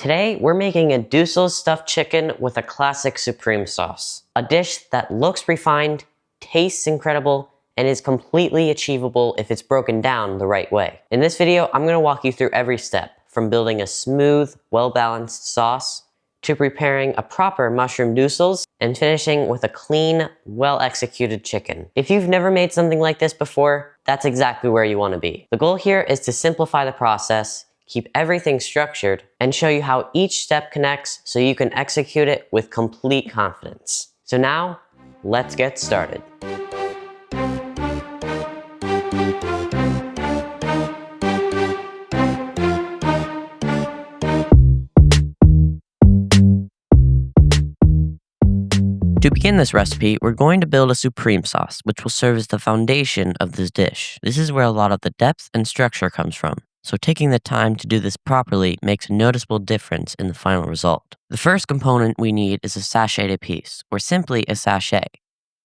Today, we're making a Duxelles-stuffed chicken with a classic supreme sauce. A dish that looks refined, tastes incredible, and is completely achievable if it's broken down the right way. In this video, I'm going to walk you through every step, from building a smooth, well-balanced sauce, to preparing a proper mushroom Duxelles, and finishing with a clean, well-executed chicken. If you've never made something like this before, that's exactly where you want to be. The goal here is to simplify the process, keep everything structured, and show you how each step connects so you can execute it with complete confidence. So now, let's get started. To begin this recipe, we're going to build a supreme sauce, which will serve as the foundation of this dish. This is where a lot of the depth and structure comes from. So taking the time to do this properly makes a noticeable difference in the final result. The first component we need is a sachet de piece, or simply a sachet.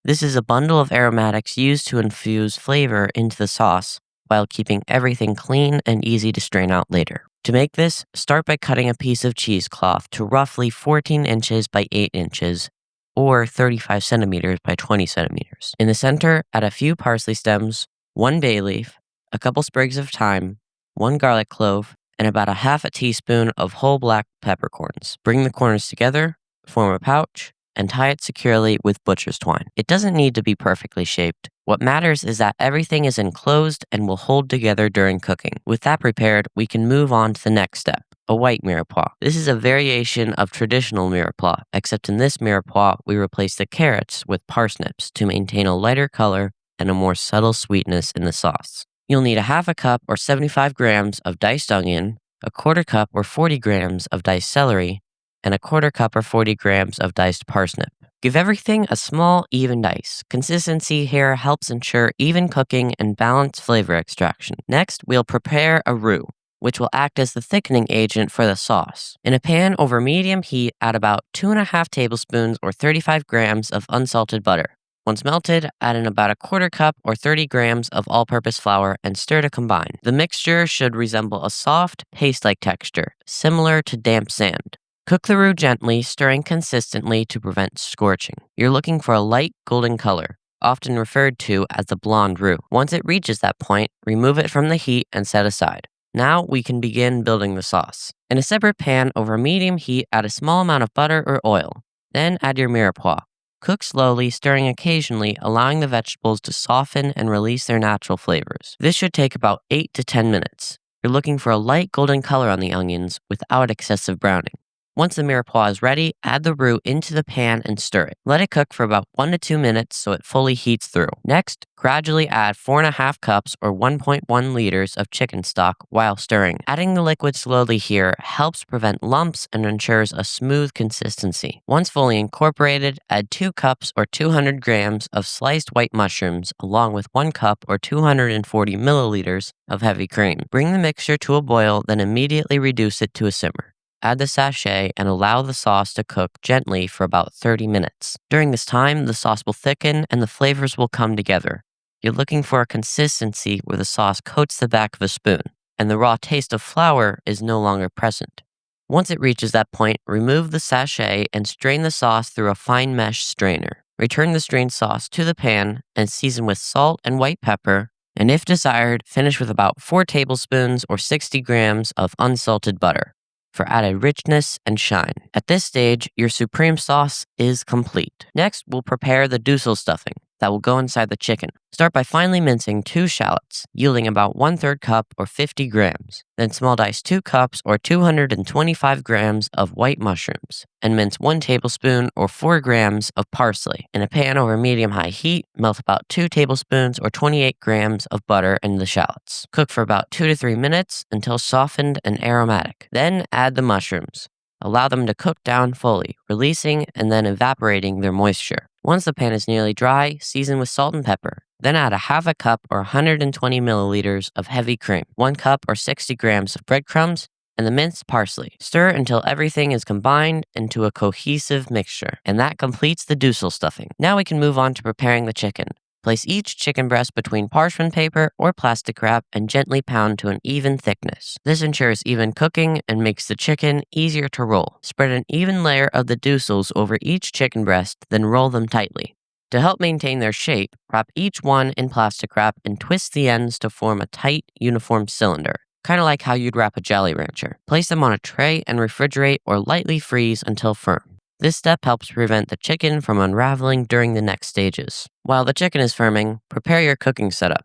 This is a bundle of aromatics used to infuse flavor into the sauce while keeping everything clean and easy to strain out later. To make this, start by cutting a piece of cheesecloth to roughly 14 inches by 8 inches, or 35 centimeters by 20 centimeters. In the center, add a few parsley stems, 1 bay leaf, a couple sprigs of thyme, 1 garlic clove, and about a half a teaspoon of whole black peppercorns. Bring the corners together, form a pouch, and tie it securely with butcher's twine. It doesn't need to be perfectly shaped. What matters is that everything is enclosed and will hold together during cooking. With that prepared, we can move on to the next step, a white mirepoix. This is a variation of traditional mirepoix, except in this mirepoix, we replace the carrots with parsnips to maintain a lighter color and a more subtle sweetness in the sauce. You'll need a half a cup or 75 grams of diced onion, a quarter cup or 40 grams of diced celery, and a quarter cup or 40 grams of diced parsnip. Give everything a small, even dice. Consistency here helps ensure even cooking and balanced flavor extraction. Next, we'll prepare a roux, which will act as the thickening agent for the sauce. In a pan over medium heat, add about 2.5 tablespoons or 35 grams of unsalted butter. Once melted, add in about a quarter cup or 30 grams of all-purpose flour and stir to combine. The mixture should resemble a soft, paste-like texture, similar to damp sand. Cook the roux gently, stirring consistently to prevent scorching. You're looking for a light golden color, often referred to as the blonde roux. Once it reaches that point, remove it from the heat and set aside. Now we can begin building the sauce. In a separate pan over medium heat, add a small amount of butter or oil. Then add your mirepoix. Cook slowly, stirring occasionally, allowing the vegetables to soften and release their natural flavors. This should take about 8 to 10 minutes. You're looking for a light golden color on the onions without excessive browning. Once the mirepoix is ready, add the roux into the pan and stir it. Let it cook for about 1 to 2 minutes so it fully heats through. Next, gradually add 4.5 cups or 1.1 liters of chicken stock while stirring. Adding the liquid slowly here helps prevent lumps and ensures a smooth consistency. Once fully incorporated, add 2 cups or 200 grams of sliced white mushrooms along with 1 cup or 240 milliliters of heavy cream. Bring the mixture to a boil, then immediately reduce it to a simmer. Add the sachet and allow the sauce to cook gently for about 30 minutes. During this time, the sauce will thicken and the flavors will come together. You're looking for a consistency where the sauce coats the back of a spoon, and the raw taste of flour is no longer present. Once it reaches that point, remove the sachet and strain the sauce through a fine mesh strainer. Return the strained sauce to the pan and season with salt and white pepper, and if desired, finish with about 4 tablespoons or 60 grams of unsalted butter for added richness and shine. At this stage, your supreme sauce is complete. Next, we'll prepare the Duxelles stuffing that will go inside the chicken. Start by finely mincing 2 shallots, yielding about 1/3 cup or 50 grams. Then small dice 2 cups or 225 grams of white mushrooms, and mince 1 tablespoon or 4 grams of parsley. In a pan over medium-high heat, melt about 2 tablespoons or 28 grams of butter in the shallots. Cook for about 2 to 3 minutes until softened and aromatic. Then add the mushrooms. Allow them to cook down fully, releasing and then evaporating their moisture. Once the pan is nearly dry, season with salt and pepper. Then add a half a cup or 120 milliliters of heavy cream, 1 cup or 60 grams of breadcrumbs, and the minced parsley. Stir until everything is combined into a cohesive mixture. And that completes the Duxelles stuffing. Now we can move on to preparing the chicken. Place each chicken breast between parchment paper or plastic wrap and gently pound to an even thickness. This ensures even cooking and makes the chicken easier to roll. Spread an even layer of the Duxelles over each chicken breast, then roll them tightly. To help maintain their shape, wrap each one in plastic wrap and twist the ends to form a tight, uniform cylinder, kind of like how you'd wrap a Jolly Rancher. Place them on a tray and refrigerate or lightly freeze until firm. This step helps prevent the chicken from unraveling during the next stages. While the chicken is firming, prepare your cooking setup.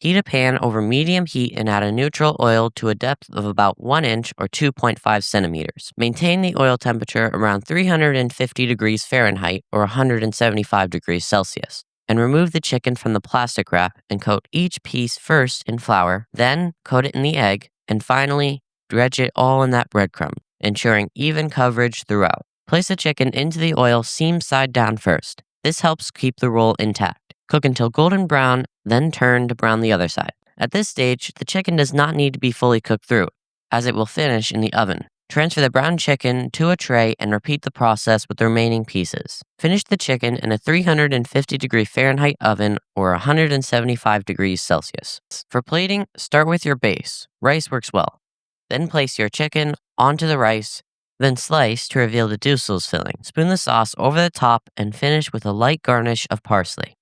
Heat a pan over medium heat and add a neutral oil to a depth of about 1 inch or 2.5 centimeters. Maintain the oil temperature around 350 degrees Fahrenheit or 175 degrees Celsius. And remove the chicken from the plastic wrap and coat each piece first in flour, then coat it in the egg, and finally dredge it all in that breadcrumb, ensuring even coverage throughout. Place the chicken into the oil seam side down first. This helps keep the roll intact. Cook until golden brown, then turn to brown the other side. At this stage, the chicken does not need to be fully cooked through, as it will finish in the oven. Transfer the browned chicken to a tray and repeat the process with the remaining pieces. Finish the chicken in a 350 degree Fahrenheit oven or 175 degrees Celsius. For plating, start with your base. Rice works well. Then place your chicken onto the rice, then slice to reveal the Duxelles filling. Spoon the sauce over the top and finish with a light garnish of parsley.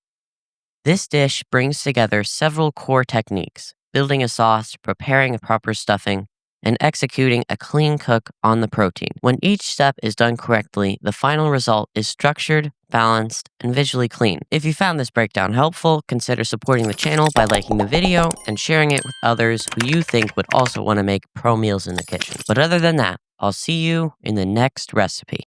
This dish brings together several core techniques: building a sauce, preparing a proper stuffing, and executing a clean cook on the protein. When each step is done correctly, the final result is structured, balanced, and visually clean. If you found this breakdown helpful, consider supporting the channel by liking the video and sharing it with others who you think would also want to make pro meals in the kitchen. But other than that, I'll see you in the next recipe.